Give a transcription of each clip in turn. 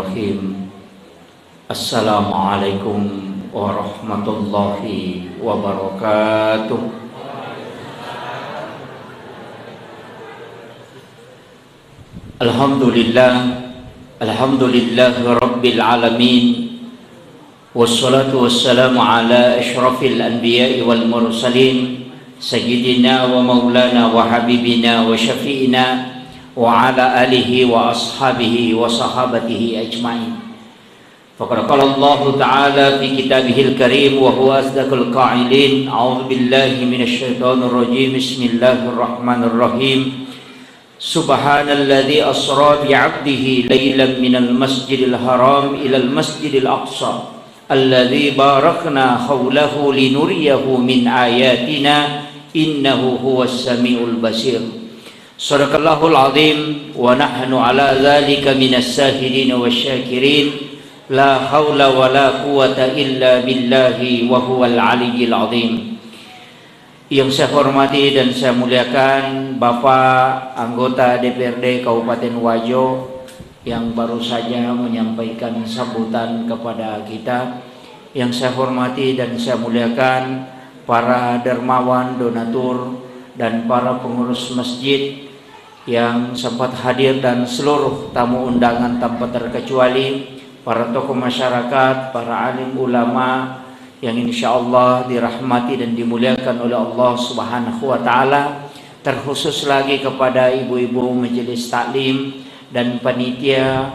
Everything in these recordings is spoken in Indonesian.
Bismillahirrahmanirrahim. Assalamualaikum warahmatullahi wabarakatuh. Alhamdulillah rabbil alamin. Wassalatu wassalamu ala asyrafil anbiya'i wal mursalin sayyidina wa maulana wa habibina wa syafi'ina wa ala alihi wa ashabihi wa sahabatihi ajma'in. Faqad qala Allah ta'ala fi kitabihil karim wa huwa asdaqul qa'ilin. A'udzu billahi minasy syaithanir rajim. Bismillahirrahmanirrahim. Subhanalladzi asra bi 'abdihi lailan minal masjidil haram ilal masjidil aqsa alladzi barakna haulahu linuriyahu min ayatina innahu huwas samiul basir. Shadaqallahul azim wa nahnu ala dzalika minas shahidin wasyakirin. La haula wala quwata illa billahi wa huwal aliyyil azim. Yang saya hormati dan saya muliakan Bapak anggota DPRD Kabupaten Wajo yang baru saja menyampaikan sambutan kepada kita. Yang saya hormati dan saya muliakan para dermawan, donatur, dan para pengurus masjid yang sempat hadir dan seluruh tamu undangan tanpa terkecuali, para tokoh masyarakat, para alim ulama yang insyaallah dirahmati dan dimuliakan oleh Allah Subhanahu wa taala. Terkhusus lagi kepada ibu-ibu majelis taklim dan panitia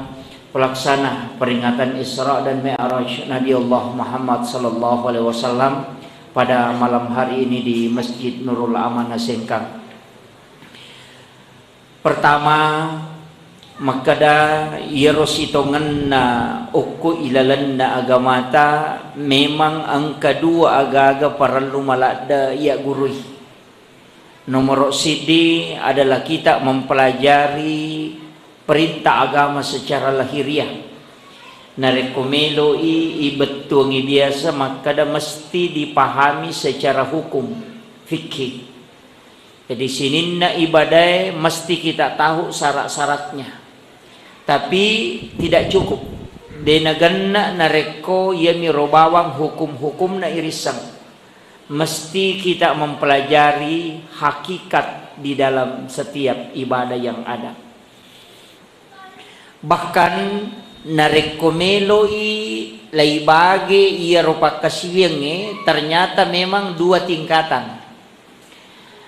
pelaksana peringatan Isra dan Mi'raj Nabi Allah Muhammad sallallahu alaihi wasallam pada malam hari ini di Masjid Nurul Amanah Sengkang. Pertama, makada yerositongan na uku ilalan na agamata memang ang kedua aga-aga perlu malada ya gurui. Nomor sidi adalah kita mempelajari perintah agama secara lahiriah. Narekomelo ibetungi biasa makada mesti dipahami secara hukum fikih. Jadi sini na ibadah mesti kita tahu syarat-syaratnya. Tapi tidak cukup. Denaganna nareko yami robawang hukum-hukum na irisang. Mesti kita mempelajari hakikat di dalam setiap ibadah yang ada. Bahkan narekomeloi laibage ia rupa kasiwenge ternyata memang dua tingkatan.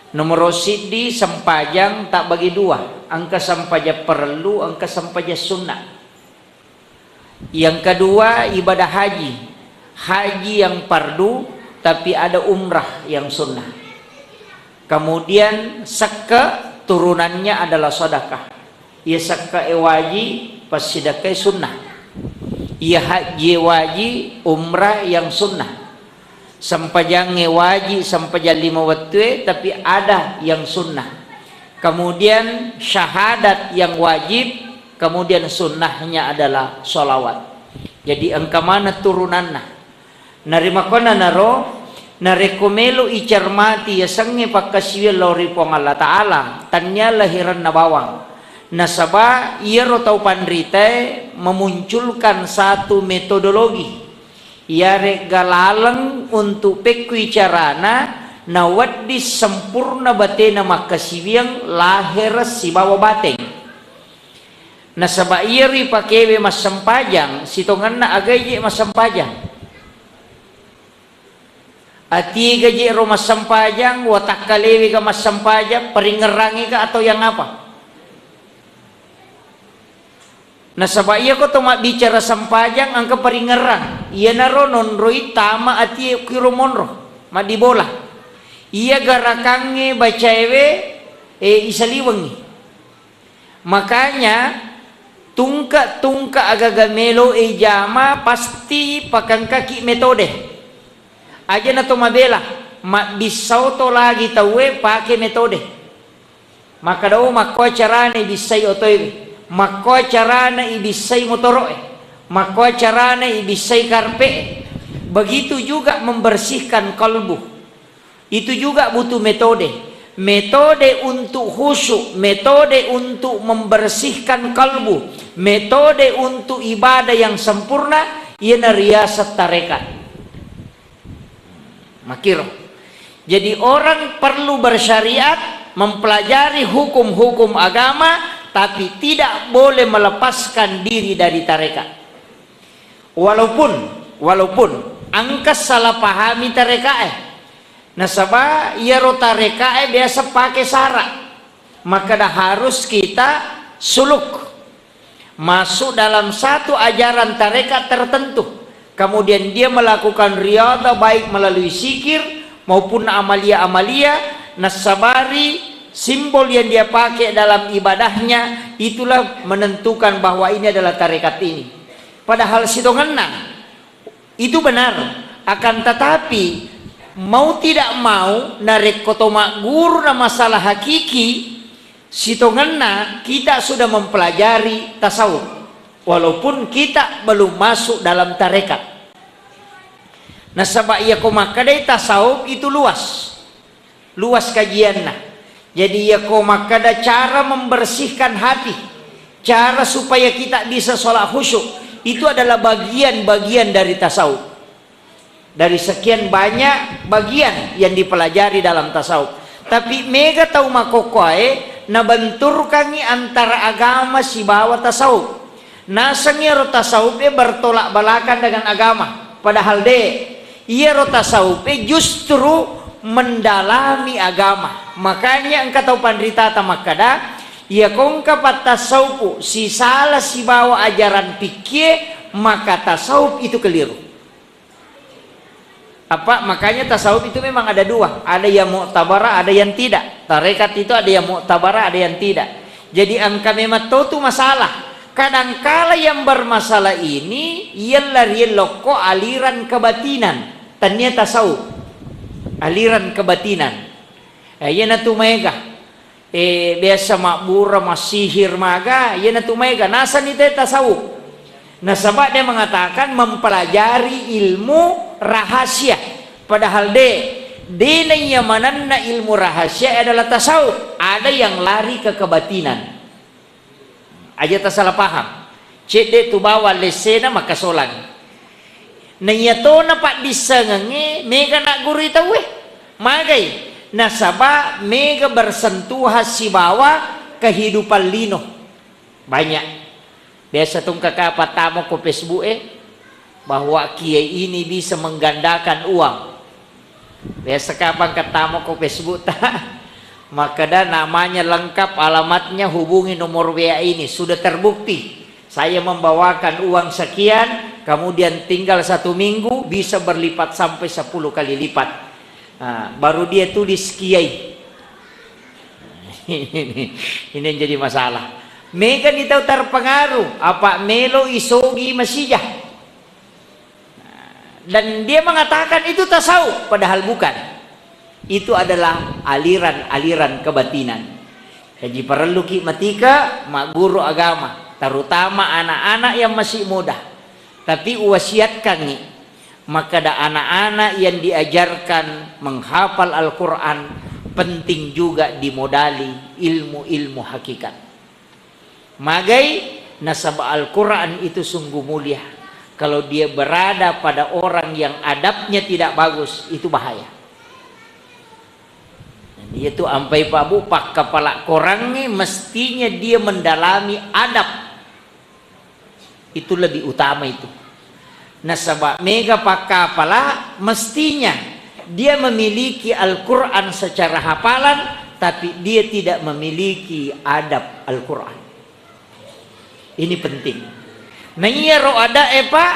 Nomor sidi sempajang tak bagi dua, angka sampaja perlu, angka sampaja sunnah. Yang kedua ibadah haji, haji yang fardu tapi ada umrah yang sunnah. Kemudian saka turunannya adalah sedekah. Ia saka wajib pas sedekah sunnah. Ia haji wajib, umrah yang sunnah. Sampajang wajib sampajang 5 waktu tapi ada yang sunnah. Kemudian syahadat yang wajib, kemudian sunnahnya adalah sholawat. Jadi angka mana turunanna narima kona naro narekomelo icermati ya sange pakasiwe lori pong Allah Ta'ala tanya lahiran na bawang nasaba ia rotau pandrite memunculkan satu metodologi yare galalang untuk pekui carana nawadis sempurna batena makasibiang lahir si bawa bateng nasaba iri pakewe mas sempajang sitongan na agaye mas sempajang ati gaje ro mas sempajang watak kalewe ka mas sempajang peringerangi ka atau yang apa nasaba iya ko to bicara sampajang angka peringerang iya naro nonroi tama ati kiro monro madibola iya garakange bacaewe isaliwangi makanya tungka agagamelo jama pasti pakang kaki metode aja na to mabela bisau to lagi tawe pakai metode maka daw makko carane bisay otoy mako carana ibisay motoroe, mako carana ibisay karpe. Begitu juga membersihkan kalbu. Itu juga butuh metode. Metode untuk khusyuk, metode untuk membersihkan kalbu, metode untuk ibadah yang sempurna iana riasat tarekat makiro. Jadi orang perlu bersyariat, mempelajari hukum-hukum agama, tapi tidak boleh melepaskan diri dari tarekat. Walaupun angkas salah pahami tarekat. Nasabah ia ro tarekat biasa pakai syarat. Maka dah harus kita suluk masuk dalam satu ajaran tarekat tertentu. Kemudian dia melakukan riyadhah baik melalui zikir maupun amalia-amalia, nasabari, simbol yang dia pakai dalam ibadahnya, itulah menentukan bahwa ini adalah tarekat ini. Padahal sidongenna itu benar, akan tetapi mau tidak mau narek kotoma guru na masalah hakiki, sidongenna kita sudah mempelajari tasawuf walaupun kita belum masuk dalam tarekat. Nasabah ia komakadai tasawuf itu luas kajiannya. Jadi ia komakada cara membersihkan hati, cara supaya kita bisa sholat khusyuk, itu adalah bagian-bagian dari tasawuf. Dari sekian banyak bagian yang dipelajari dalam tasawuf. Tapi mega tahu makokoe nabenturkangi antara agama si bawa tasawuf. Nasangnya tasawufnya bertolak belakang dengan agama. Padahal ia tasawuf justru mendalami agama. Makanya engkau tahu pandrita tamakada ia kongka pat tasawuf si salah si bawa ajaran pikir, maka tasawuf itu keliru. Apa makanya tasawuf itu memang ada dua, ada yang mu'tabarah, ada yang tidak. Tarekat itu ada yang mu'tabarah, ada yang tidak. Jadi angka memang tahu masalah. Kadangkala yang bermasalah ini ialah loko aliran kebatinan. Tanya tasawuf aliran kebatinan. Yana tu mega biasa makbura masihir maga yana tu mega nasa ni tasawuf. Nasabak dia mengatakan mempelajari ilmu rahasia, padahal yang mananna ilmu rahasia adalah tasawuf. Ada yang lari ke kebatinan aja tak salah paham. Cek tu bawa lesena maka solang nayato na pak disengengi mega nak guri tahu magai nasaba mega bersentuhan si bawa kehidupan lino banyak. Biasa tung kakak patamo ko Facebook bahwa kiai ini bisa menggandakan uang. Biasa kapan ketamo ko Facebook maka dah namanya lengkap, alamatnya, hubungi nomor WA ini, sudah terbukti. Saya membawakan uang sekian, kemudian tinggal 1 minggu bisa berlipat sampai 10 kali lipat. Nah, baru dia tulis kiai. Ini yang jadi masalah. Mereka tahu terpengaruh apa melo isogi masijah. Dan dia mengatakan itu tasawuf, padahal bukan. Itu adalah aliran-aliran kebatinan. Jadi perlu matika mak guru agama, terutama anak-anak yang masih muda. Tapi wasiatkan nih, maka ada anak-anak yang diajarkan menghafal Al-Quran, penting juga dimodali ilmu-ilmu hakikat. Magai nasab Al-Quran itu sungguh mulia. Kalau dia berada pada orang yang adabnya tidak bagus, itu bahaya. Dia tuh ampai Pak Bu pak kepala korangnya mestinya dia mendalami adab. Itu lebih utama itu. Nasabah mega pak kepala mestinya dia memiliki Al-Quran secara hafalan, tapi dia tidak memiliki adab Al-Quran. Ini penting. Nah iya roh ada Pak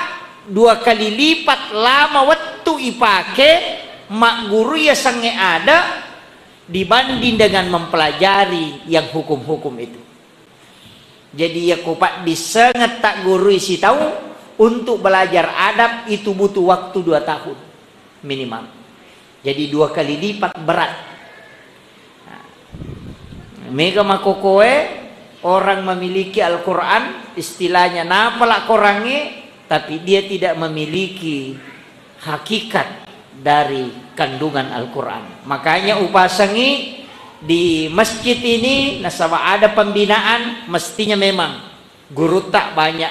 2 kali lipat lama waktu ipake mak guru ya sange ada dibanding dengan mempelajari yang hukum-hukum itu. Jadi ya kupak bisa ngetak guru isi tahu untuk belajar adab itu butuh waktu 2 tahun minimal. Jadi 2 kali lipat berat. Mega makokoe orang memiliki Al-Quran istilahnya napalak korangnya, tapi dia tidak memiliki hakikat dari kandungan Al-Quran. Makanya upasangi di masjid ini nasabah ada pembinaan, mestinya memang Guru tak banyak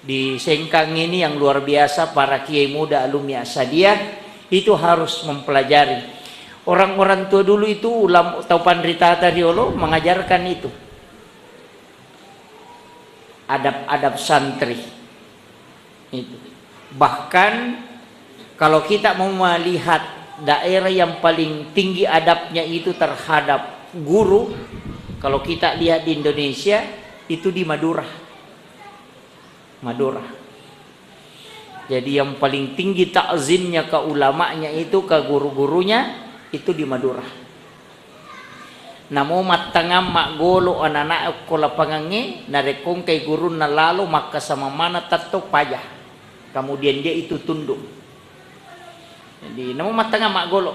di Sengkang ini yang luar biasa, para kiai muda alumni Asadiah itu harus mempelajari. Orang-orang tua dulu itu ulama atau Pandrita Tariolo mengajarkan itu. Adab-adab santri. Itu. Bahkan kalau kita mau melihat daerah yang paling tinggi adabnya itu terhadap guru, kalau kita lihat di Indonesia itu di Madura. Madura. Jadi yang paling tinggi takzimnya ke ulamanya itu, ke guru-gurunya itu di Madura. Namo matangam mak golo anak-anak ko lapangange narekong kay guru na lalo maka sama mana tato payah. Kemudian dia itu tunduk. Jadi namo matangam mak golo.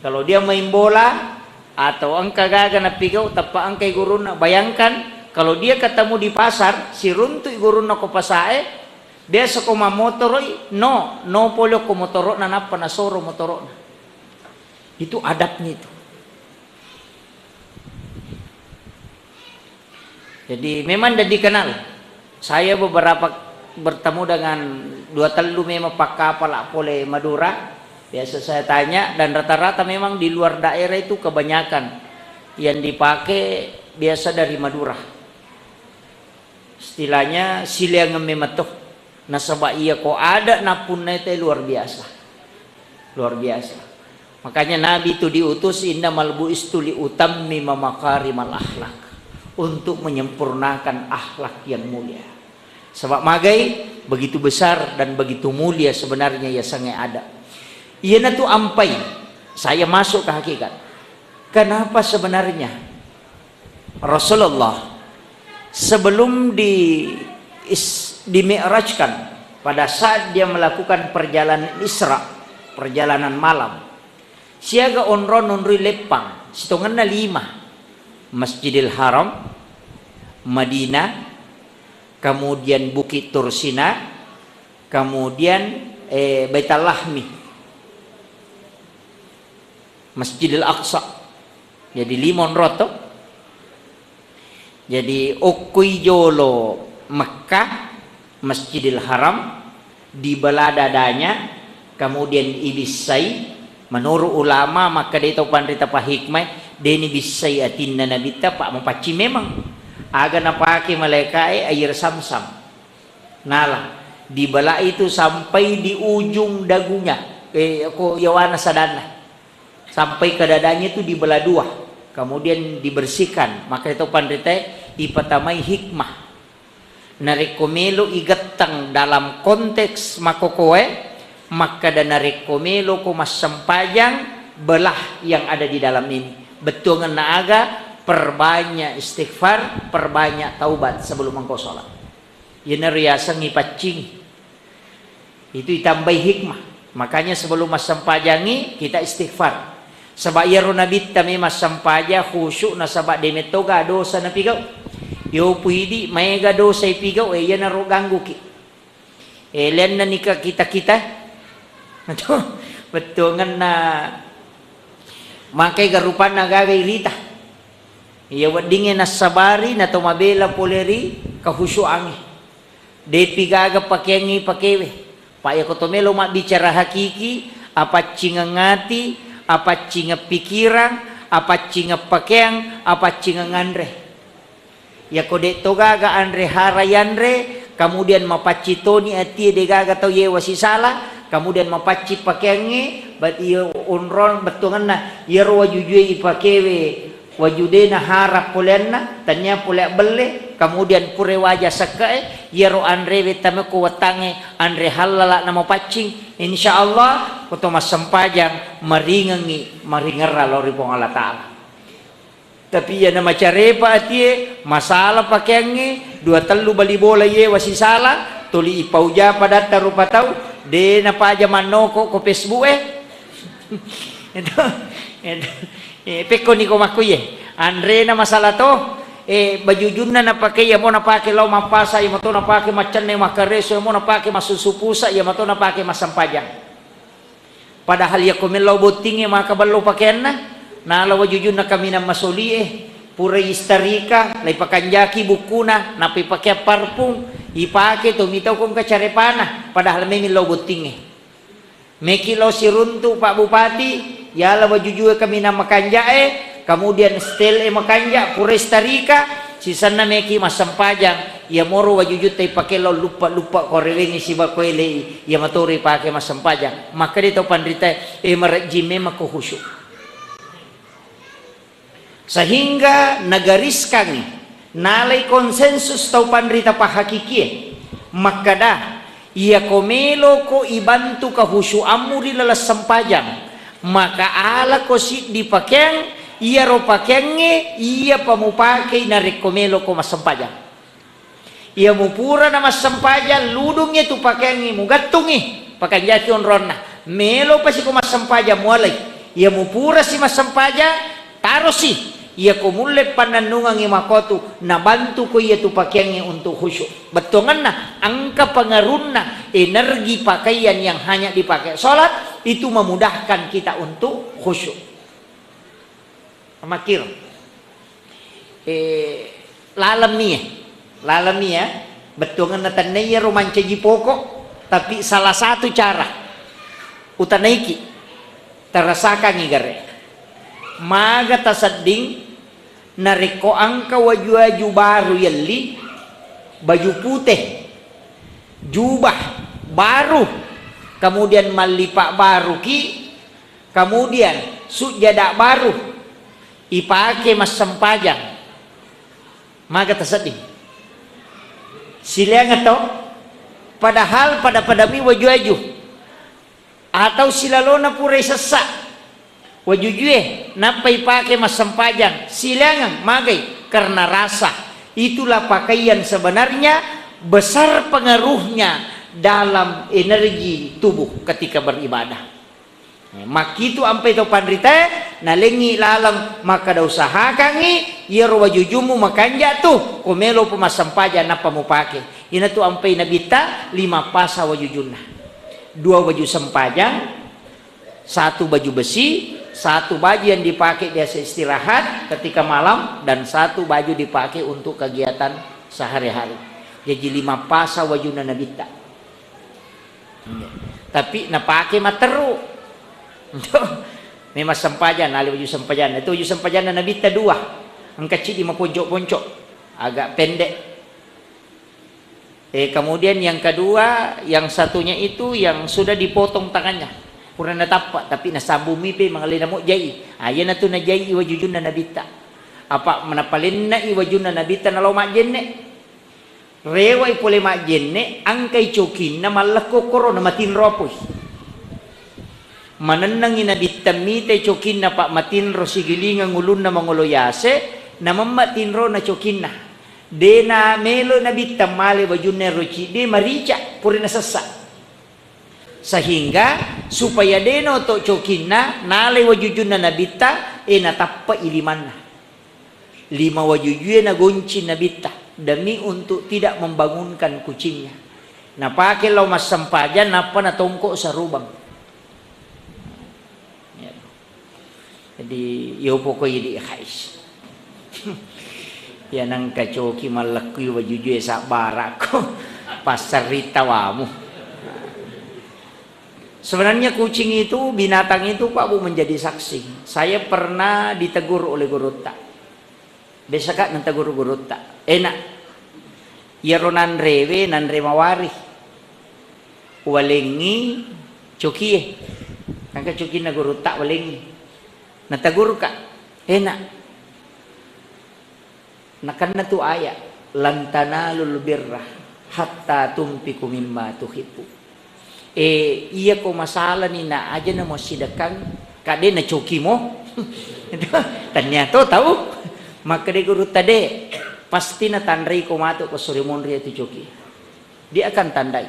Kalau dia main bola atau angka gaga na pigaw tapaan kay guru na, bayangkan kalau dia ketemu di pasar si runtuy guru na ko pasae, dia sa kuma motoroy no polio ko motoro na napa na soro motoro na. Itu adabnya itu. Jadi memang dah dikenal. Saya beberapa bertemu dengan dua telu memang pak kapal pole Madura. Biasa saya tanya, dan rata-rata memang di luar daerah itu kebanyakan yang dipakai biasa dari Madura. Istilahnya sila nga mematuh. Nasaba iya ko ada napun na ito luar biasa. Luar biasa. Makanya Nabi itu diutus innamal bu'istu li utammi makarimal akhlak, untuk menyempurnakan akhlak yang mulia. Sebab magai begitu besar dan begitu mulia sebenarnya ya sangat ada. Iya na tu ampai. Saya masuk ke hakikat. Kenapa sebenarnya Rasulullah sebelum dimi'rajkan, pada saat dia melakukan perjalanan Isra, perjalanan malam, siaga onron onri lepang sitongan na 5, Masjidil Haram, Madinah, kemudian Bukit Tursina, kemudian Baitul Lahmi, Masjidil Aqsa. Jadi 5 roto. Jadi okui jolo Mekah, Masjidil Haram, di baladadanya, kemudian ibisai. Menurut ulama maka dia tahu pandita pa hikmah, deni bisai atinna nabita pak mapaci memang aga napake malaikai air samsam. Nala di bala itu sampai di ujung dagunya, ako yawana sadana, sampai ke dadanya itu dibelah 2, kemudian dibersihkan. Maka itu pandita ipatamai hikmah. Narekomelo igatang dalam konteks makokoe, maka dan narekomelo ko mas sampayang belah yang ada di dalam ini. Betul na aga perbanyak istighfar, perbanyak taubat sebelum engkau sholat. Yan riasa ngipacing. Itu ditambah hikmah. Makanya sebelum mas sampajangi kita istighfar. Sebab ya runabit kami mas sampaja khusyuk na sabak demetoga dosa na pigaw. Yo puidi mega dosa ipigaw yan na ganggu ki. Len na nika kita. Betul na makai garupan na gagay rita. Iya wadingin na sabari na tumabela poleri kahusyuangi. De pigaga pakyangi pakewe. Paya ko tumelo bicara hakiki, apa cingangati, apa cinga pikiran, apa cinga pakyang, apa cinga ngandre. Ya kode togaga andre harayanre, kemudian mapacitoni ati de gaga tau ye wasisala, kemudian mapaci pakyangi, bat iyo unron betungan na yero wajujue ipakewe wajudena harap polenna tanya pole belle, kemudian pure wajah sakae yero andre betame ko watange andre halala na mapacing, insyaallah kuto masampajang maringangi maringera lori pong Allah Taala. Tapi ya nama carepa atie masalah pakyangi 2-3 bali bola ye wasisala tuli ipauja pada tarupa tau de na pa aja manoko ko Facebook peko ni ko makuye andre na masalah to bajujun na napake ya mo napake law mapasa ya mo to napake macan ne makareso ya mo napake masusupusa ya mo to napake masampajang, padahal ya kumilaw buting ya makabalo pakyan na nalawa jujun na kami na masuli pura istarika lai pakanjaki bukuna napi pakai parfum ipake to mitaw kong kacarepana padahal may milaw buting mekilaw si runtu Pak Bupati yala wajujue kami na makanjae kemudian stel makanja pura istarika sisana meki masampajang ya moro wajujut tay pakelaw lupa korewengi si bakwele ya maturi pake masampajang maka dito pandrita marajime makuhusyuk sehingga nagaris kami nalay konsensus tau pandrita pahakikie maka dah ia komelo ko ibantu kahusyu amuri lalas sampajang maka ala ko si dipakeng ia ro pakenge ia pamupake na rekomelo ko masampajang ia mupura na masampajang ludungnya tu pakenge mugatungi pakanjati on ronna melo pa si ko masampajang mulai ia mupura si masampajang tarosi ia kumule pananungang imakotu nabantu ko ia tu pakenge untuk khusyuk betongan na angka pengaruh na energi pakaian yang hanya dipakai sholat itu memudahkan kita untuk khusyuk makir lalam nih ya betongan na tanaya romanca pokok tapi salah satu cara utanaiki terasakan igare maga tasading nariko angka waju baru yalli baju putih jubah baru kemudian malipak baru ki kemudian sujadak baru ipake mas sempajang maga tasading silang atau padahal pada mi waju atau silalona pura sesak wajujue napai pakai masampajang silangan magai karena rasa itulah pakaian sebenarnya besar pengaruhnya dalam energi tubuh ketika beribadah makitu ampai to pandrita nalengi lalang maka da usaha kangi ia wajujumu makanja tu komelo pemasampajang napa mo pake ina tu ampai nabita 5 pasa wajujuna 2 baju sempajang 1 baju besi 1 baju yang dipakai biasa istirahat ketika malam dan 1 baju dipakai untuk kegiatan sehari-hari jadi 5 pasa wajuna nabita tapi napake materu memang sempajan ali baju sempajan itu baju sempajan nabita 2 ang kecil di maponcok-poncok agak pendek kemudian yang kedua yang satunya itu yang sudah dipotong tangannya kurang natapak tapi nasambumi pe mangalina mo jai ayan na to na jai iwajujun na nabita apa manapalin na iwajun na nabita na law majenne reway pole majenne ang kay chokin na malako koro na matinropoy mananang inabita mite chokin na pa matinro sigilingang ulun na manguloyase na mamatinro na chokin na de na melo nabita male wajun na rochi de marica pure na sasa sehingga supaya deno to cokinna nale wajujun na nabita natappa ilimanna 5 wajujue na goncin nabita demi untuk tidak membangunkan kucingnya napake law mas sampajan napa na tongko sa rubang jadi yopo ko yidi khais yan ang kacoki malaki wajujue sa barako pasarita wamu. Sebenarnya kucing itu, binatang itu Pak Bu menjadi saksi. Saya pernah ditegur oleh guru tak. Biasa kak nantegur guru tak. Enak. Yaro nanrewe nanremawari. Walengi cokie. Angka cokie na guru tak walengi. Nantegur kak. Enak. Nakan na tu ayat. Lantanalul birrah hatta tumpiku mimma tuhibbu. Iya ko masalah ni na aja na mo sidakan kade na coki mo ternyata tahu maka de guru tade pasti na tandai ko mato ko surimon ria tu coki dia akan tandai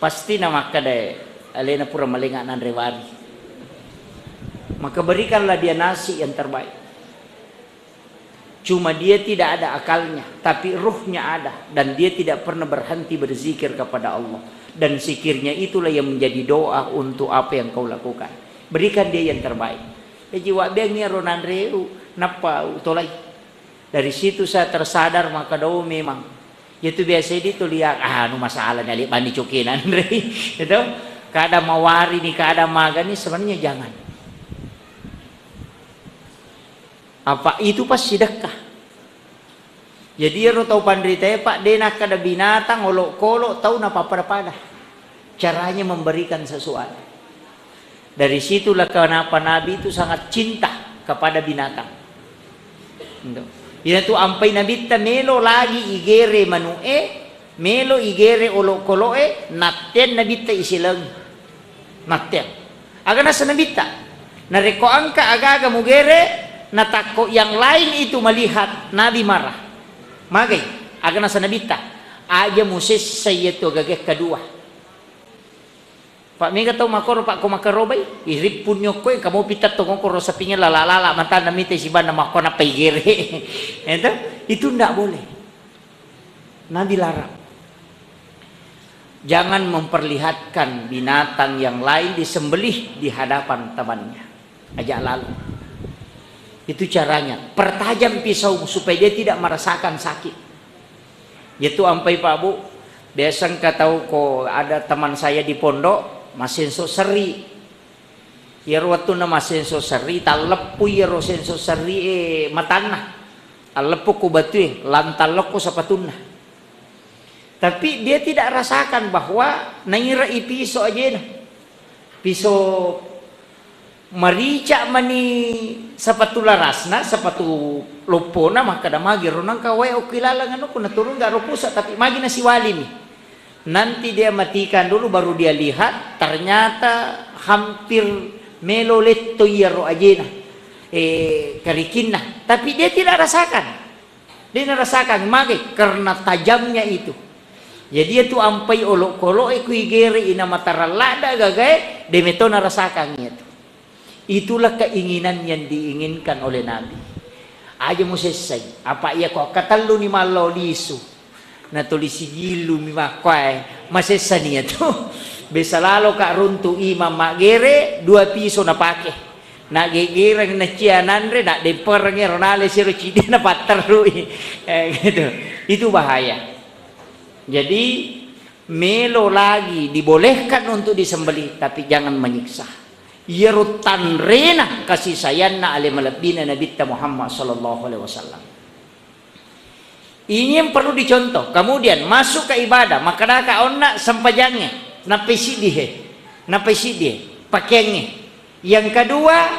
pasti na maka de alena pura malinga nan rewari maka berikanlah dia nasi yang terbaik cuma dia tidak ada akalnya tapi ruhnya ada dan dia tidak pernah berhenti berzikir kepada Allah dan zikirnya itulah yang menjadi doa untuk apa yang kau lakukan berikan dia yang terbaik jiwa bengnya ronan reu napa utolai Dari situ saya tersadar maka do memang itu biasa itu lihat nu masalahnya lihat bani cukinan itu kada mawari nih kada maga nih sebenarnya jangan. Apa itu pas sedekah. Jadi ro tahu pandrita Pak denak kada binatang olok-kolok tahu napa pada caranya memberikan sesuatu. Dari situlah kenapa Nabi itu sangat cinta kepada binatang. Itu ampai Nabi ta melo lagi igere manue, melo igere olok-koloke, natten Nabi ta isilang. Natten. Aga nasa Nabi ta. Nareko angka aga-aga mugere, natako yang lain itu melihat Nabi marah. Magay, aga nasa Nabi ta. Aja musis sayeto gagek kedua. Pak Mega tahu makoro Pak ko makarobay irip punyo ko kamu pitat to ko sa pingin lalala mata na mite si bana mako na paigere itu ndak boleh. Nabi larang. Jangan memperlihatkan binatang yang lain disembelih di hadapan temannya. Ajak lalu. Itu caranya. Pertajam pisau supaya dia tidak merasakan sakit. Itu ampai Pak Bu. Biasa tahu ko ada teman saya di pondok masenso seri yero waktu na masenso seri talepu yero senso seri matana alepu ku batu lantal ko sa patuna tapi dia tidak rasakan bahwa naira ipiso aja na piso marica mani sapatu larasna sapatu lopona maka da magi ronang kawai o kilala ngano ko naturun garo pusa tapi magi na si wali nih. Nanti dia matikan dulu baru dia lihat ternyata hampir meloletto yaro ajena karikinna tapi dia tidak rasakan mage karena tajamnya itu jadi itu ampai olok-kolok iku igere ina mataralada gagae demetona rasakan itu itulah keinginan yang diinginkan oleh Nabi aja mo selesai apa iya kok katallu ni malo lisu na tulisi gilu mi makwai masesa niya to besa lalo ka runtu imam magere 2 piso na pake na gegere na cianan re na deper nge ronale siro cidi na paterui gitu itu bahaya. Jadi melo lagi dibolehkan untuk disembelih tapi jangan menyiksa. Yerutan rena kasih sayang na ale malabina Nabi Muhammad sallallahu alaihi wasallam. Ini yang perlu dicontoh. Kemudian masuk ke ibadah, maka dah ka onna sampajangnya, napesidih, pakengnya. Yang kedua,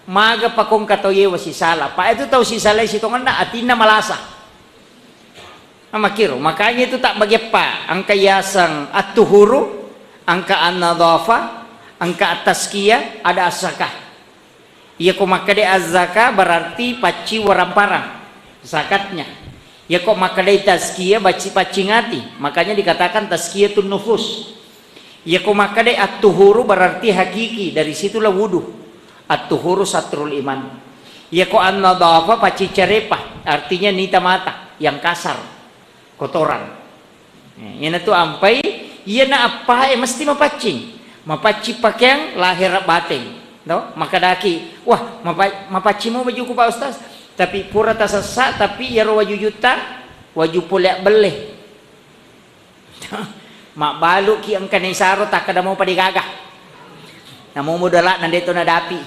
maga pakong katoye wasi salah. Pak itu tahu si salah si tongan na atina malasa. Makiro, makanya itu tak bagi pa. Angka yasang atuhuru, angka an-nadhafa, angka at-tazkiyah, ada as-zakah. Ia ko makade az-zakah berarti paci waramparang zakatnya. Ya kok makadai tazkiyah pacingati makanya dikatakan tazkiyatun nufus. Ya kok makadai at-tuhuru berarti hakiki dari situlah wudu. At-tuhuru satrul iman. Ya kok an-nadhafa paci carepah artinya nita mata yang kasar kotoran. Yana tu ampai iya na apa mesti mapaci pakaian lahir batin. No? Maka daki wah mapaci mo baju ku Pak Ustaz. Tapi pura tak sesak tapi ya waju juta waju polek beleh mak balu ki ang kanisaro tak kada mau padigagah namo modala nandeto nadapi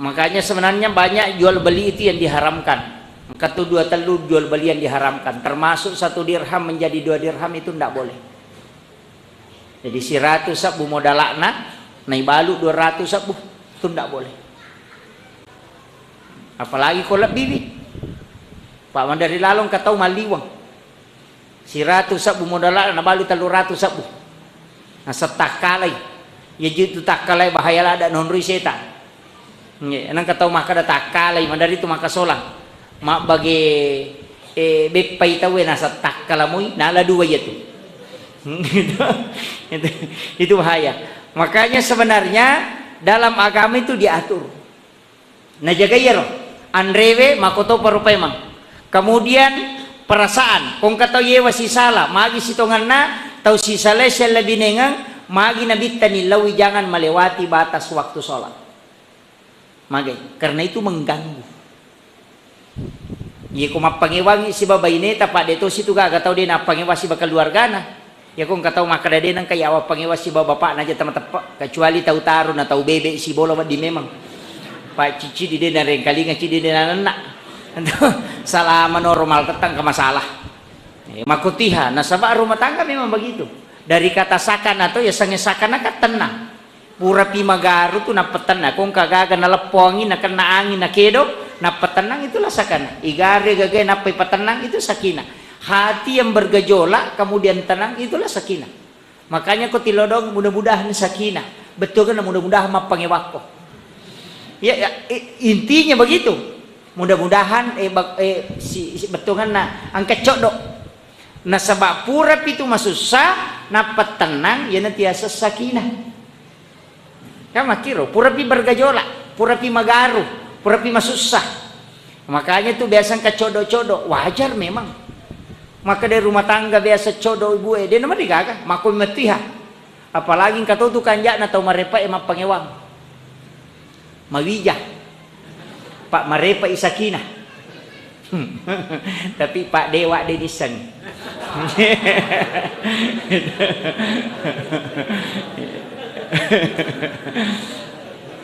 makanya sebenarnya banyak jual beli itu yang diharamkan katu 2 telu jual beli yang diharamkan termasuk 1 dirham menjadi 2 dirham itu ndak boleh jadi 100 sabu modalakna nai balu 200 sabu itu ndak boleh. Apalagi kolak bibi Pak Mandari lalong katau maliwang si ratu sabu modalak na balu 300 sabu nasa takalay ya jitu takalay bahaya ada nonrui setan nang katau maka da takalay Mandari itu maka solang mak bagi bepay tawe nasa takalamoy nala 2 yaitu itu bahaya. Makanya sebenarnya dalam agama itu diatur nah jaga yero Andrewe makoto parupemang. Kemudian perasaan kung kataw yewa si sala magi sitongan na tau si salesya lebih nengang magi nabita nilawi jangan melewati batas waktu sholat magi karena itu mengganggu Iya ko mapangiwangi si babay neta pa dito situ ga tahu dia napangiwa si bakal keluargana. Ya kung kataw makadade nang kaya awa pangiwa si bapak na jata matapa kecuali tahu taruh na tahu bebe si bola di memang. Pak cici di dia na rin kalinga cici di dia na salaman normal tetang ke masalah. Makutiha nasaba rumah tangga memang begitu. Dari kata sakan atau ya sange sakan akan tenang. Pura pimagaru tuh napetenang. Kung kagaga nalepongi na kena angin na kedo napetenang itulah sakana. Igare gagay napai patenang itu sakinah. Hati yang bergejolak kemudian tenang itulah sakinah. Makanya ko tilodong mudah-mudahan sakinah. Betul kan mudah-mudahan mapangewako. Ya, intinya begitu. Mudah-mudahan betul kan angkat codok. Nah sebab pura itu masusah napat tenang ya nantiasa sakinah. Kan makiro pura pi bergejolak, pura pi magaru, pura pi masusah. Makanya tuh biasa kecodok-codok wajar memang. Maka dari rumah tangga biasa codok ibu dia nama digaga makoi metiha. Apalagi kata tu kanjak na tau marepa emang pangewang. Mawijah. Pak marepa isakinah. Tapi Pak Dewa dedisan.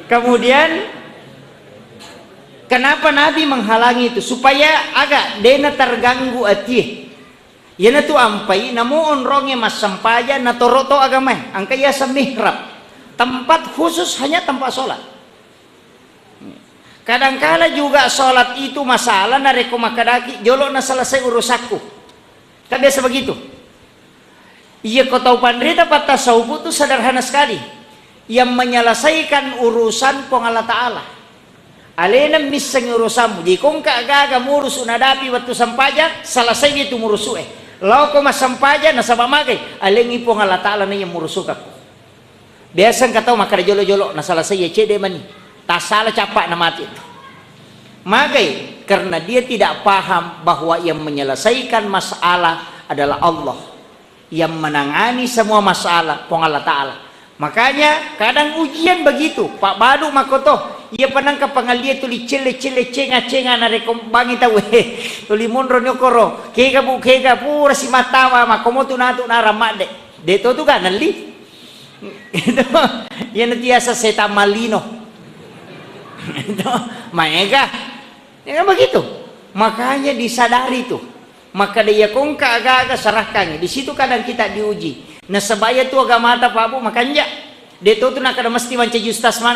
Kemudian kenapa Nabi menghalangi itu supaya agak dena terganggu hati. Yana tu ampai namu onronge mas sampaya na toroto agama angka ya mihrab tempat khusus hanya tempat sholat. Kadangkala juga sholat itu masalah na reko makadaki jolo na selesai urusaku. Kan biasa begitu. Iya kau tahu pandrita patah saubu itu sederhana sekali. Yang menyelesaikan urusan pong Allah Ta'ala. Alena misang urusanmu. Di kong kaagaga murus unadapi waktu sampaja selesai itu murusu Lau ko masampaja nasaba magay alengi pong Allah Ta'ala na yung murusukak. Biasang kataw makara jolo-jolo na selesai ya cede mani. Tasala capak na mati. Magay karena dia tidak paham bahwa yang menyelesaikan masalah adalah Allah. Yang menangani semua masalah pong Allah Ta'ala. Makanya kadang ujian begitu Pak Badu makoto ia panang kapangalia tuli cele cenga na rekom bangi tahu tuli monro nyokoro kega pura si matawa makomo tu natu na ramade deto tu kan nali itu ya nantiasa seta malino itu maega ya begitu makanya disadari tuh maka dia kong agak serahkannya di situ kadang kita diuji. Nah sebaya tu agama mata Pak Bu makanya dia tu nak ada mesti manca justas mana